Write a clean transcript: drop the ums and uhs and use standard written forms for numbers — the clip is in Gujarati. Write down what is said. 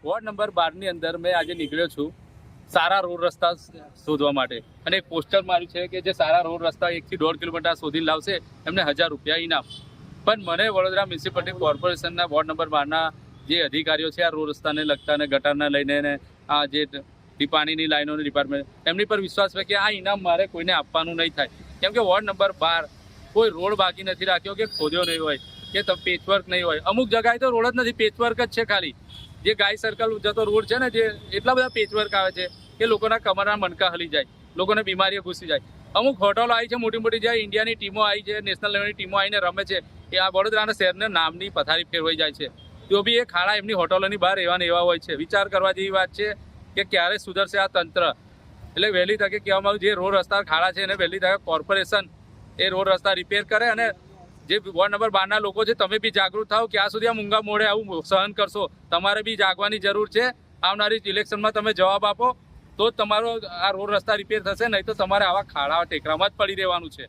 વોર્ડ નંબર 12ની અંદર મેં આજે નીકળ્યો છું સારા રોડ રસ્તા શોધવા માટે અને એક પોસ્ટર માર્યું છે કે જે સારા રોડ રસ્તા 1 થી 1.5 કિલોમીટર શોધીને લાવશે એમને 1000 રૂપિયા ઇનામ. પણ મને વડોદરા મ્યુનિસિપાલિટી કોર્પોરેશનના વોર્ડ નંબર 12ના જે અધિકારીઓ છે આ રોડ રસ્તાને લગતા અને ગટરના લઈને આ જે પાણીની લાઈનોની ડિપાર્ટમેન્ટ એમની પર વિશ્વાસ છે કે આ ઇનામ મારે કોઈને આપવાનું નહીં થાય. કેમ કે વોર્ડ નંબર 12 કોઈ રોડ બાકી નથી રાખ્યો કે ખોદ્યો નહીં હોય કે પેચવર્ક નહીં હોય. અમુક જગ્યાએ તો રોડ જ નથી, પેચવર્ક જ છે ખાલી. જે ગાય સર્કલ જતો રોડ છે ને, જે એટલા બધા પેચવર્ક આવે છે કે લોકોના કમરના મણકા હલી જાય, લોકોને બીમારીઓ ઘૂસી જાય. અમુક હોટલો આવી છે મોટી મોટી, જ્યાં ઇન્ડિયાની ટીમો આવી છે, નેશનલ લેવલની ટીમો આવીને રમે છે, એ આ વડોદરાના શહેરને નામની પથારી ફેરવાઈ જાય છે. તો બી એ ખાડા એમની હોટલોની બહાર એવા ને એવા હોય છે. વિચાર કરવા જેવી વાત છે કે ક્યારે સુધરશે આ તંત્ર. એટલે વહેલી તકે કહેવામાં આવ્યું જે રોડ રસ્તા ખાડા છે એને વહેલી તકે કોર્પોરેશન એ રોડ રસ્તા રિપેર કરે. અને જે વોર્ડ નંબર 12ના લોકો છે, તમે બી જાગૃત થાઓ. ક્યાં સુધી આ મૂંગા મોડે આવું સહન કરશો? તમારે બી જાગવાની જરૂર છે. આવનારી ઇલેક્શનમાં તમે જવાબ આપો તો જ તમારો આ રોડ રસ્તા રિપેર થશે, નહીં તો તમારે આવા ખાડા ટેકરામાં જ પડી રહેવાનું છે.